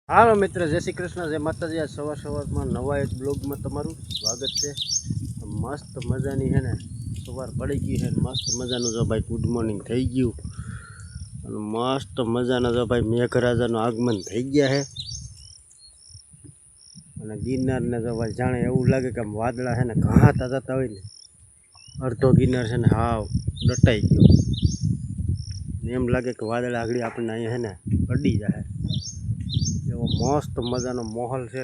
હાલો મિત્ર, જય શ્રી કૃષ્ણ, જય માતાજી। આ સવારમાં નવા એક બ્લોગમાં તમારું સ્વાગત છે। મસ્ત મજાની છે ને સવાર પડી ગઈ છે, મસ્ત મજાનું જો ભાઈ ગુડ મોર્નિંગ થઈ ગયું અને મસ્ત મજાના જો ભાઈ મેઘરાજાનું આગમન થઈ ગયા છે અને ગિરનારને જો ભાઈ જાણે એવું લાગે કે વાદળા છે ને ઘાતા જતા હોય ને, અડધો ગિરનાર છે ને હાવ દટાઈ ગયો, એમ લાગે કે વાદળા આગળ આપણને અહીંયા છે ને અડી જાય। એવો મસ્ત મજાનો માહોલ છે।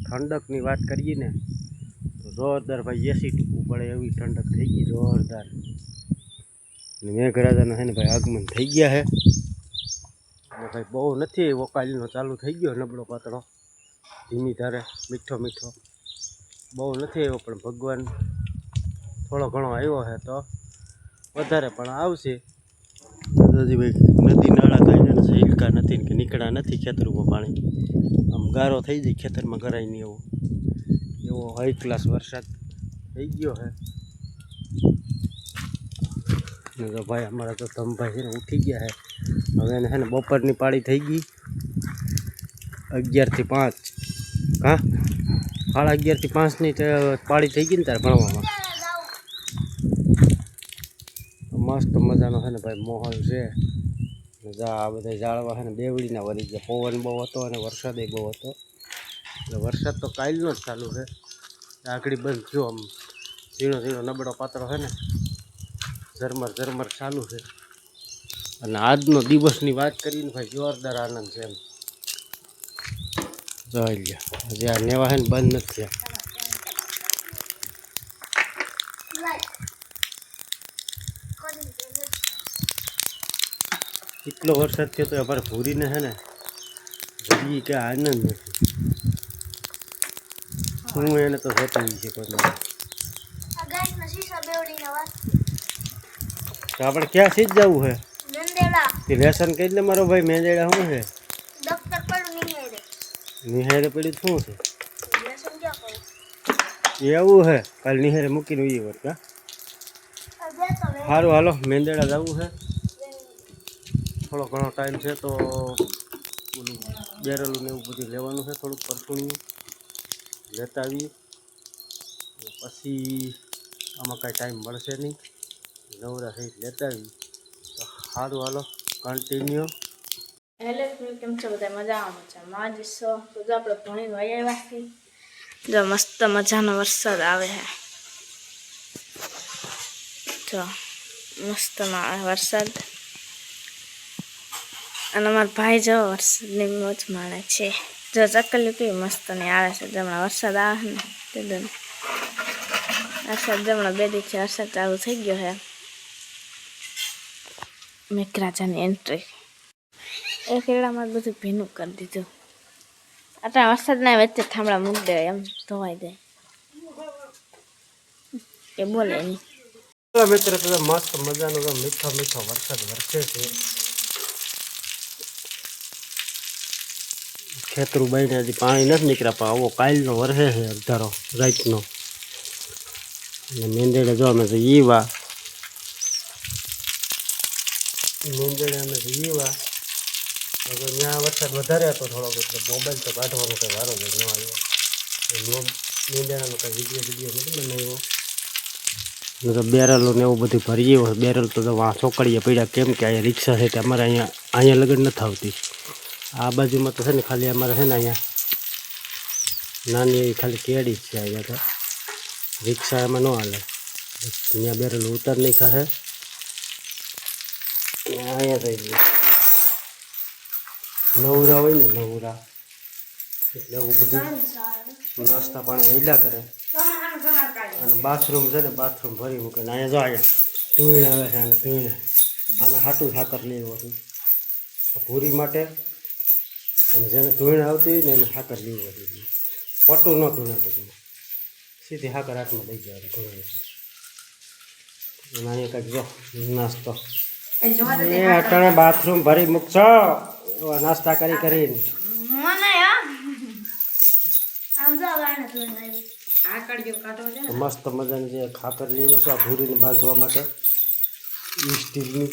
ઠંડકની વાત કરીએ ને તો જોરદાર ભાઈ એસી ટૂંકું પડે એવી ઠંડક થઈ ગઈ જોરદાર। અને મેઘરાજાના છે ને ભાઈ આગમન થઈ ગયા છે અને ભાઈ બહુ નથી એવો કાલનો ચાલુ થઈ ગયો, નબળો પાતળો ધીમી ધારે મીઠો મીઠો, બહુ નથી આવ્યો પણ ભગવાન થોડો ઘણો આવ્યો છે તો વધારે પણ આવશે। હજી ભાઈ નદી નાળા કાંઈ સહેલકા નથી કે નીકળ્યા નથી ખેતરમાં, પાણી આમ ગારો થઈ જાય ખેતરમાં કરાય નહીં એવો હાઈ ક્લાસ વરસાદ થઈ ગયો છે। તો ભાઈ અમારા તો ધમભાઈ છે ને ઉઠી ગયા છે, હવે એને છે ને બપોરની પાળી થઈ ગઈ 11 થી 5, હા 11:30 થી 5ની પાળી થઈ ગઈ ને ત્યારે ભણવામાં મસ્ત મજાનો છે ને ભાઈ માહોલ છે। આ બધા ઝાડવા છે ને બેવડીના વળી ગયા, પવન બહુ હતો અને વરસાદ બહુ હતો, એટલે વરસાદ તો કાલનો જ ચાલુ છે, આગળ બંધ થયો, આમ ઝીણો ઝીણો નબળો પાતળો છે ને ઝરમર ઝરમર ચાલુ છે। અને આજનો દિવસની વાત કરીને ભાઈ જોરદાર આનંદ છે એમ જોઈ લ્યો। હજી આ નેવા છે ને બંધ નથી થયા, એટલો વરસાદ થયો તો અમારે ભૂરીને છે ને હજી કે આનંદ નથી, હું એને તો જોતી છે કોઈ તો આપણે ક્યાં સીધ જવું છે તે લેસન કહી દે મારો ભાઈ। મેંદેડા શું છે નિહારે પડ્યું શું છે એવું છે, કાલે નિહારે મૂકીને એ વાર કા સારું હાલો મેંદેડા જવું છે, થોડો ઘણો ટાઈમ છે તો ઓલું બેરલું ને એવું બધું લેવાનું છે, થોડુંક પરફુણિયું લેતા આવીએ પછી આમાં કાંઈ ટાઈમ મળશે નહીં, નવરા સહિત લેતા આવીએ તો સારું હાલો કન્ટિન્યુ। હેલો કેમ છો બધા? મજામાં છે માજ છો તો જો આપણે ભણી વહી આવ્યા છીએ, જો મસ્ત મજાનો વરસાદ આવે છે, જો મસ્ત વરસાદ, અને અમારા ભાઈ જો વરસાદની મોજ માણે છે, જો ચકલી કેવી મસ્ત ની આવે છે, જમણા વરસાદ આવે ને તે વરસાદ જમણા 2 દિવસથી વરસાદ ચાલુ થઈ ગયો છે। મેઘરાજાની એન્ટ્રી એ કેળામાં બધું ભીનું કરી દીધું, આટલા વરસાદના વચ્ચે થાંભળા મૂકી દે એમ ધોવાઈ જાય કે બોલે નહીં। મિત્ર તો મસ્ત મજાનો મીઠો મીઠો વરસાદ વરસે છે, ખેતરું બાઈને હજી પાણી નથી નીકળ્યા પણ આવો કાલનો વરસે છે અધારો રાતનો, અને મેંદેડે જો અમે જઈએ વા મેંદેડે અમે જઈએ વા તો ત્યાં વરસાદ વધારે હતો થોડોક, એટલે મોબાઈલ તો કાઢવાનો કંઈ વારો જ ન આવ્યો, મેંદેડાનો કંઈ વિડીયો નથી બનાવ્યો, તો બેરલો ને એવું બધું ભરીએ હોય, બેરલ તો ચોકડીએ પડ્યા, કેમ કે અહીંયા રિક્ષા છે તે અમારે અહીંયા લગન નથી આવતી, આ બાજુમાં તો છે ને ખાલી અમારે છે ને અહીંયા નાની એવી ખાલી કેડી જ છે, અહીંયા તો રિક્ષા એમાં ન હાલે, અહીંયા બેરલ ઉતાર નહીં ખાશે, અહીંયા થઈ ગયું નવરા હોય ને નવરા એટલે એવું બધું નાસ્તા પાણી હેલા કરે, અને બાથરૂમ છે ને બાથરૂમ ભરી મૂકે ને અહીંયા જો અહીંયા ધૂણ આવે છે, અને ધૂણ આના હાટું સાકર લેવું હતું ભૂરી માટે, અને જેને ધૂણ આવતી હોય ને એને સાકર લેવું હતું, પટું ન ધૂણાતું સીધી સાકર હાથમાં લઈ જવાની ધૂણ, અને અહીંયા કંઈક જો નાસ્તો એ અટાણે બાથરૂમ ભરી મૂકશો નાસ્તા કરી કરીને મસ્ત મજાની જે ખાતર લેવો છે આ ભૂરીને બાંધવા માટે સ્ટીલની,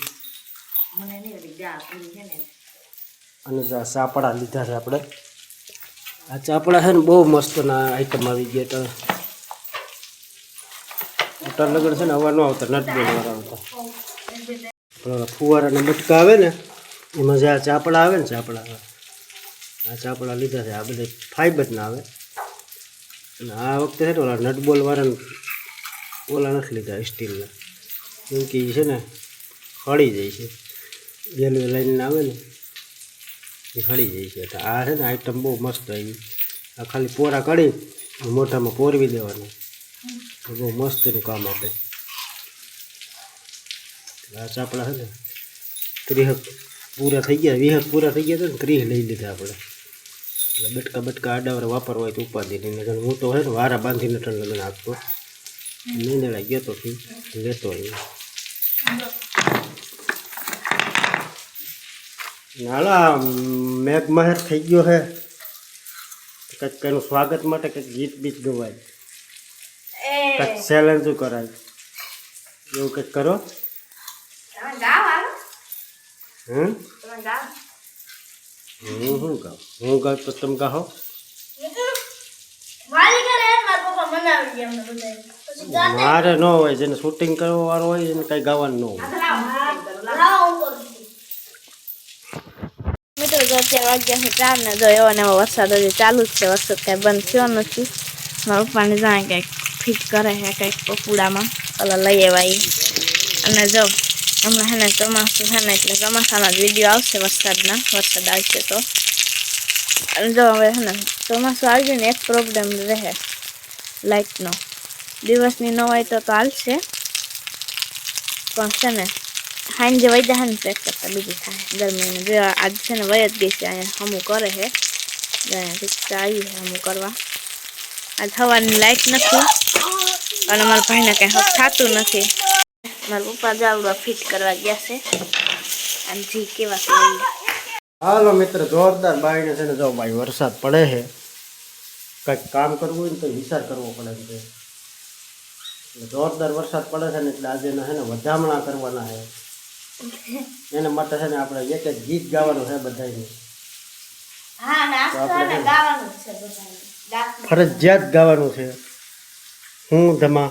અને સાપડા લીધા છે આપણે આ ચાપડા છે ને બહુ મસ્ત ના આઈટમ આવી ગઈ તો અટાર લગન છે ને હવા ન આવતા નટ બોલવાળા આવતા પણ ફુવારાના બટકા આવે ને એમાં જે આ ચાપડા આવે ને આ ચાપડા લીધા છે આ બધા ફાઈબર ના આવે અને આ વખતે છે ને ઓલા નટબોલ વાળા ઓલા નથી લીધા સ્ટીલના કેમ કે એ છે ને હળી જાય છે રેલવે લાઈનને આવે ને એ હળી જાય છે એટલે આ છે ને આઈટમ બહુ મસ્ત આવી આ ખાલી પોરા કાઢી મોઢામાં પોરવી દેવાના બહુ મસ્ત એનું કામ આપે આ ચાપડા છે ને 30 પૂરા થઈ ગયા 20 પૂરા થઈ ગયા તો 30 લઈ લીધા આપણે એટલે બટકા આડાવરે વાપરવા હોય તો ઉપાધિ નહીં હું તો હે ને વારા બાંધીને ટન લગન આપતો નીંદડા ગયો તો લેતો નાલા મેઘ મહેર થઈ ગયો હે કંઈક એનું સ્વાગત માટે કંઈક ગીત બીત ગવાય કંઈક ચેલેન્જ કરાય એવું કંઈક કરો હું શું ગાઉં હું ગાઉં તો તમે ગાઓ મારે ન હોય જેને શૂટિંગ કરવા વાળો હોય એને કઈ ગાવાનું ન હોય મિત્રો જો અત્યારે વાગ્યા છે 4 ને જો એવો ને એવો વરસાદ હજી ચાલુ જ છે વરસાદ કાંઈ બંધ થયો નથી મારા પપ્પાને જાણે કંઈક ફિટ કરે છે કંઈક પપુડામાં ઓલા લઈ આવ્યા અને જો હમણાં છે ને ચોમાસું છે ને એટલે ચોમાસાના જ વિડીયો આવશે વરસાદ આવશે તો અને જો હવે છે ને ચોમાસું આવી ગયું ને એક પ્રોબ્લેમ રહે લાઇટનો દિવસની ન હોય તો હાલશે પણ છે ને સાંજે વહી જાય ને પેક કરતાં બીજી થાય ગરમીને જો આજ છે ને વહી જ ગઈ છે અહીંયા હમું કરે છે રિક્ષા આવી છે હમું કરવા આજ સવારની લાઇટ નથી અને મારા ભાઈને કંઈ હક થતું નથી મારા પપ્પા જાવડા ફિટ કરવા ગયા છે અને જી કેવા છે હાલો મિત્ર જોરદાર બાઈને છે ને જો ભાઈ વરસાદ પડે છે કંઈક કામ કરવું હોય ને તો વિચાર કરવો પડે છે એટલે જોરદાર વરસાદ પડે છે ને એટલે આજે છે ને વધામણા કરવાના છે એના માટે છે ને આપણે એક એક ગીત ગાવાનું છે બધાને ફરજિયાત ગાવાનું છે હું ધમા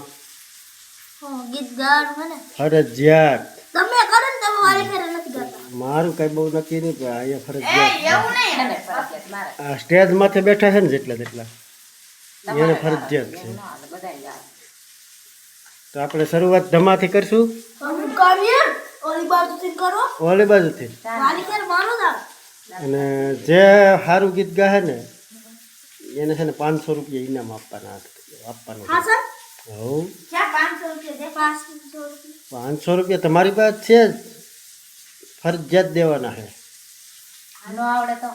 ગીત ગાવાનું ને ફરજિયાત તમે કરો ને તમે વાલી ફેરે નથી ગાતા મારું કઈ બહુ નક્કી નહીં પણ અહીંયા ફરજિયાત આ સ્ટેજ માથે બેઠા છે ને જેટલા એને ફરજિયાત છે તો આપણે શરૂઆત ધમાથી કરશું ઓલી બાજુથી અને જે સારું ગીત ગાહે ને એને છે ને 500 રૂપિયા ઇનામ આપવાનું હવ 500 રૂપિયા તમારી પાસે છે જ ફરજિયાત દેવાના છે નો આવડે તો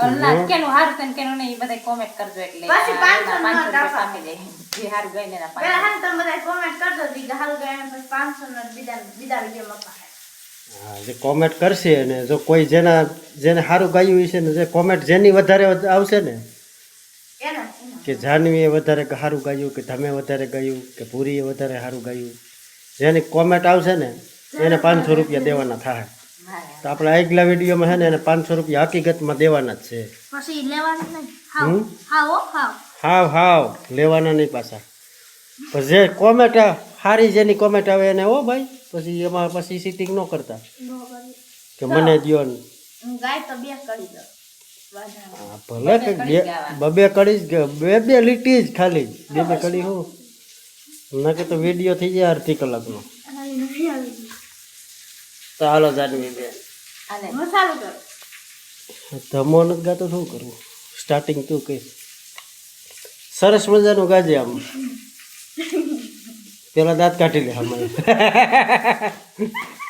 અલ્લાહ કેનું હારું તને કેનું નહીં બધાય કોમેન્ટ કરજો એટલે પછી 500 રૂપિયા આપી દે જે હારું ગઈને ના 500 પહેલા તમે બધાય કોમેન્ટ કરજો જે હારું ગઈને પછી 500 નો બીજા વિડિયો મકા હા જે કોમેન્ટ કરશે અને જો કોઈ જેને સારું ગાયું છે ને જે કોમેન્ટ જેની વધારે આવશે ને કે જાનવીએ વધારે સારું ગાયું કે તમે વધારે ગાયું કે પૂરીએ વધારે સારું ગાયું જેની કોમેન્ટ આવશે ને એને 500 રૂપિયા દેવાના થાય તો આપણે આગલા વિડીયોમાં છે ને એને 500 રૂપિયા હકીકતમાં દેવાના જ છે પછી લેવાનું નહીં હાવ લેવાના નહીં પાછા પછી જે કોમેન્ટ સારી જેની કોમેન્ટ આવે એને હો ભાઈ પછી એમાં પછી સીટિંગ ન કરતા કે મને દ્યો ને ગાય તો બે કરી દો ભલે કે બે કડી જ બે લીટી જ ખાલી બે કડી હું ના કે તો વિડીયો થઈ જાય અડધી કલાકનો તો હાલો જાનવી બેન ધમો નથી ગાતો શું કરવું સ્ટાર્ટિંગ તું કઈ સરસ મજાનું ગાજે આમ પેલા દાંત કાઢી લે અમારે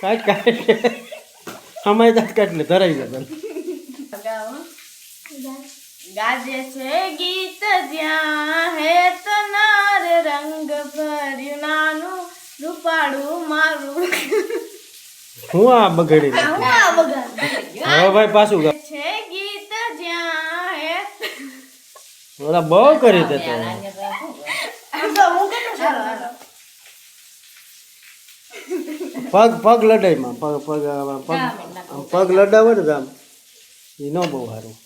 કાઢી અમારે દાંત કાઢી લે ધરાઈ જાય ગાજે છે ગીત જ્યાં હે તનાર રંગ ભર્યું નાનું રૂપાળું મારું હું આ બગડી હવે ભાઈ પાછું ગા છે ગીત જ્યાં હે ઓલા બહુ કરી દેતો પગ લડાઈમાં પગ લડાવે ને આમ એ ન બહુ સારું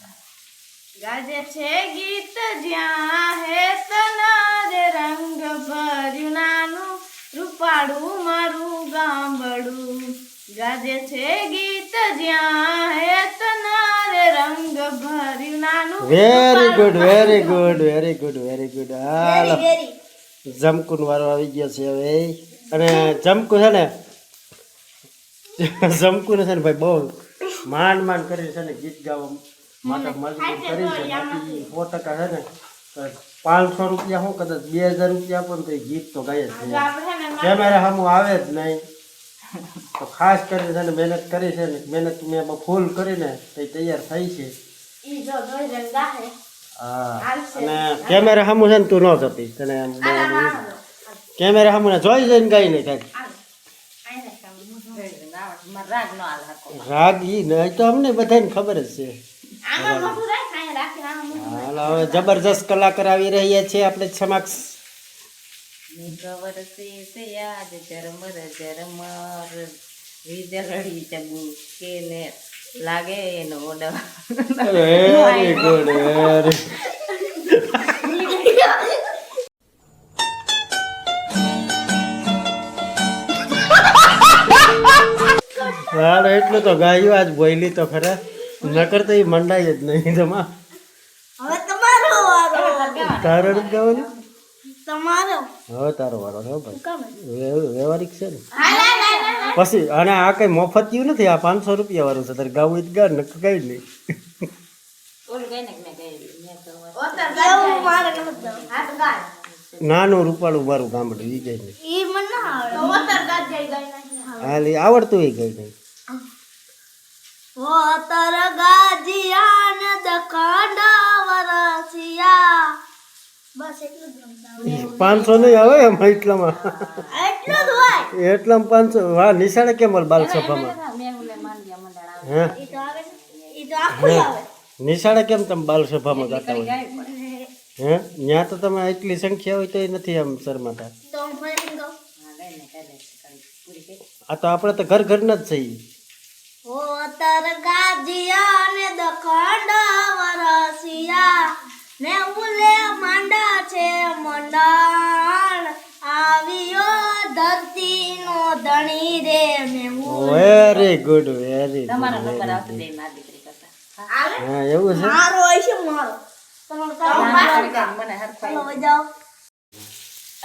ગાજે છે ગીત જ્યાં હે તના રે રંગ ભર્યું નાનું રૂપાળું મારું ગામડું. ગાજે છે ગીત જ્યાં હે તના રે રંગ ભર્યું નાનું. Very good very good very good very good. હાલો જમકુન વારો આવી ગયો છે હવે. અને જમકુ છે ને જમકુને છે ને ભાઈ બહુ માંડ કરી છે ને ગીત ગાવા માટે મજબૂર કરી છે. બાકી 100% છે ને 500 રૂપિયા શું કદાચ 2000 રૂપિયા આપો ને તો એ ગીત તો ગાય જ છે. કેમેરા સામું આવે જ નહીં તો ખાસ કરીને છે ને મહેનત કરી છે ને મહેનત મેં ફૂલ કરીને તો એ તૈયાર થઈ છે. હા અને કેમેરા સામું છે ને તું ન જપીશ તને કેમેરા સામું જોઈ જઈને ગાઈ નહીં થાય. રાગ ઈ નહીં તો અમને બધાને ખબર જ છે. હાલો હવે જબરજસ્ત કલાકાર આવી રહ્યા છે આપણે સમક્ષ. ખબર છે યાદ ઝરમર ઝરમર વીજળી ચમકે ને લાગે એનો ઓડવા. વેરી ગુડ વેરી હાલ એટલું તો ગાયું આજ બોયલી તો ખરા નકર તો એ મંડાય જ નહીં. જમા હવે તમારો વારો. તારો નથી ગાવાનું? તમારો હવે તારો વારો છે ભાઈ. વ્યવહારિક છે ને હાલ પછી. અને આ કઈ મફતિયું નથી, આ 500 રૂપિયા વાળું છે. તારે ગાવું જ ગા નક કઈ નહીં. ઓલું કઈ ને મેં ગઈ મેં તો મારે નહોતો હાથ ગાય નાનું રૂપાળું મારું ગામડું ઈ ગઈ નહીં. ઈ મને ના આવડે. તો ઓતર ગાજ જાય ગાય હાલ ઈ આવડતું એ ગઈ નહીં. ઓતર ગાજિયા ને દખાંડા વરસિયા. બસ એટલું જ રમતા 500 નહીં આવે એમાં એટલામાં. એટલું જ હોય. એટલામાં 500. હા નિશાળે કેમ ઓલ બાલ સભામાં મેં ઓલે માંડ્યા મંડળ હે ઈ તો આવે ને ઈ તો આખું આવે. નિશાળે કેમ તમે બાલ સભામાં ગાતા હોય? ગાય પડે હે ત્યાં તો તમે એટલી સંખ્યા હોય તો એ નથી આમ શરમાતા. તો હું ફરીને ગાઉં. હા ગાય ને કાલે પૂરી કરી આ તો આપણે તો ઘરના જ છીએ. ઓતર ગાજિયા ને દખાંડા વરસિયા ને ઉલે માંડા છે મંડાણ આવ્યો ધરતીનો ધણી રે મેં વેરી ગુડ વેરી તમારો ગુડ. નંબર આવતો દે મારી દીકરી કરતા આવે હા એવું છે. મારો હોય છે મારો તમારો કામ મને હરખાઈ ચાલો જાઓ.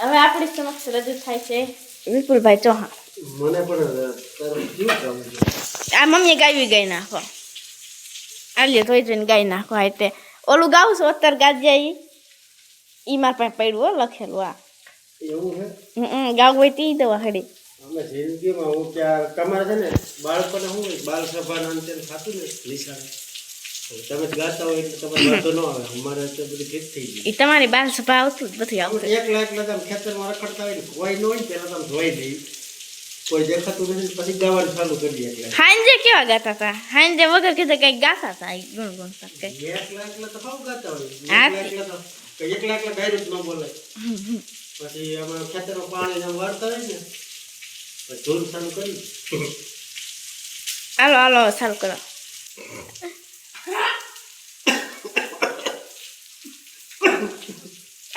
હવે આપણી સમક્ષ રજૂ થાય છે વિપુલભાઈ ચૌહાણ. મને પણ તારું કેવું કામ છે? આ મમ્મીએ ગાવી ગાઈ નાખો. આલ્યો ધોઈ જોઈને ગાઈ નાખો. આ તે ઓલું ગાવું છું અત્તર ગાજ્યા ઈ માર પાસે પડ્યું હો લખેલું. આ એવું છે. ગાવું હોય તે દવા હડી. અમે જિંદગીમાં હું ક્યાં તમારે છે ને બાળકોને શું હોય બાલ સભાના અંતે થતું ને નિશાળે તમે જ ગાતા હોય એટલે તમારે વાંધો ન આવે. અમારે અત્યારે બધી ફિટ થઈ ગઈ. ઈ તમારી બાલ સભા આવતું જ નથી આવતું. એકલા તમે ખેતરમાં રખડતા હોય ને કોઈ ન હોય ને પેલા તમે ધોઈ દઈ કોઈ દેખાતું નથી પછી ગાવાનું ચાલુ કરી દે. એકલા હાંજે કેવા ગાતા હતા? હાંજે વગર કીધે કઈ ગાતા હતા ગુણગુણતા કઈ. એકલા તો બહુ ગાતા હોય. હા. એકલા ડાયરેક્ટ ન બોલાય. પછી અમે ખેતરમાં પાણી વાળતા હોય ને પછી ધૂળ ચાલુ કરી. હાલો હાલો ચાલુ કરો.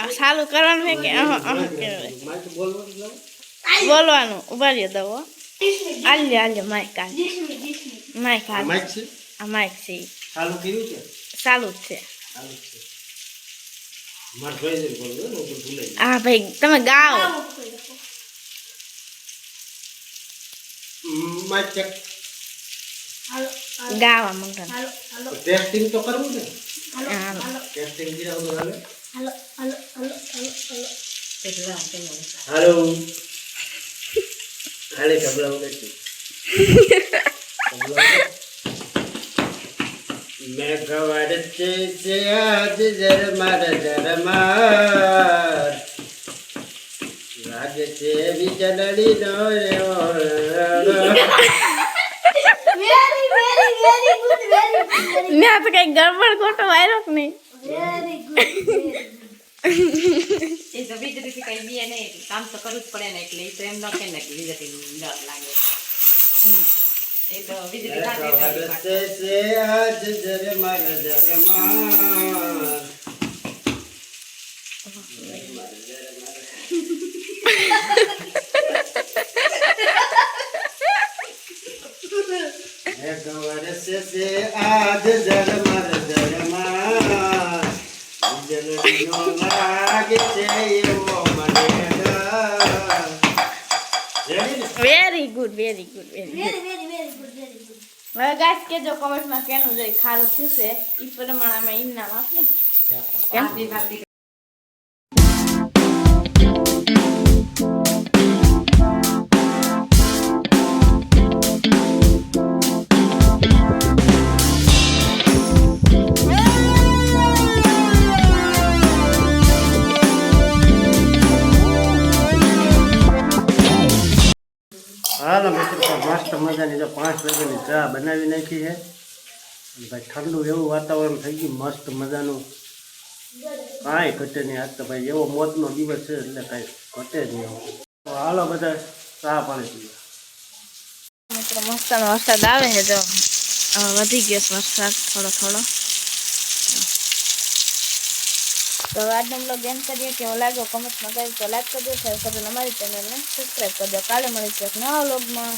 આ ચાલુ કરવાનું છે કે મારે તો બોલવાનું જ લાવો. બોલવાનું? ઉભા રહ્યો દવો. આલ્યો માઇક માઇક આ માઈક છે આ માઇક છે ઈ. ચાલુ કર્યું છે. ચાલુ જ છે. ચાલુ છે. મારે જોઈ જઈને બોલવું ને ઉપર ભૂલાઈ હા ભાઈ તમે ગાઓ. Mike check. ગાવા મંગન. ટેસ્ટિંગ તો કરવું ને. હાલો ટેસ્ટિંગ કર્યા વગર હાલે. હાલો હાલો હાલો હાલો કેટલા કેવું હાલો હાલે કબલા વગર છે. મેં ગવાર છે આજ ઝરમાર લાગે છે વીજળી નો મેં તો કઈ ગડબડ ખોટો વાયરો જ નહીં. એ તો વીજળીથી કઈ બી નહીં કામ તો કરવું જ પડે ને એટલે એ તો એમ ન કે ને કે વીજળી ડર લાગે એ તો વીજળી લાગે ગવાર છે આજ ઝરમાર લાગે છે એવો મને ડર. Ready ને? Very good very good very good હવે ગાઈસ કેજો કોમેન્ટમાં કેનું જોઈ ખારું થયું છે ઈ પ્રમાણે અમે ઇનામ આપીએ ને. કેમ? આપી આપી. હાલો મિત્રો મસ્ત મજાની જો 5 વાગ્યાની ચા બનાવી નાખી છે અને ભાઈ ઠંડુ એવું વાતાવરણ થઈ ગયું મસ્ત મજાનું કાંઈ ઘટે નહીં આજ તો ભાઈ એવો મોતનો દિવસ છે એટલે કાંઈ ઘટે જ નહીં આવું. તો હાલો બધા ચા પાણી પીવા. મિત્રો મસ્તનો વરસાદ આવે છે જો વધી ગયો છે વરસાદ થોડો થોડો તો આજનો બ્લોગ એમ કરીએ કેવો લાગ્યો કોમેન્ટમાં કહી તો લાઈક કરજો શેર કરજો અને અમારી ચેનલને સબસ્ક્રાઈબ કરજો કાલે મળીશું એક નવા બ્લોગમાં.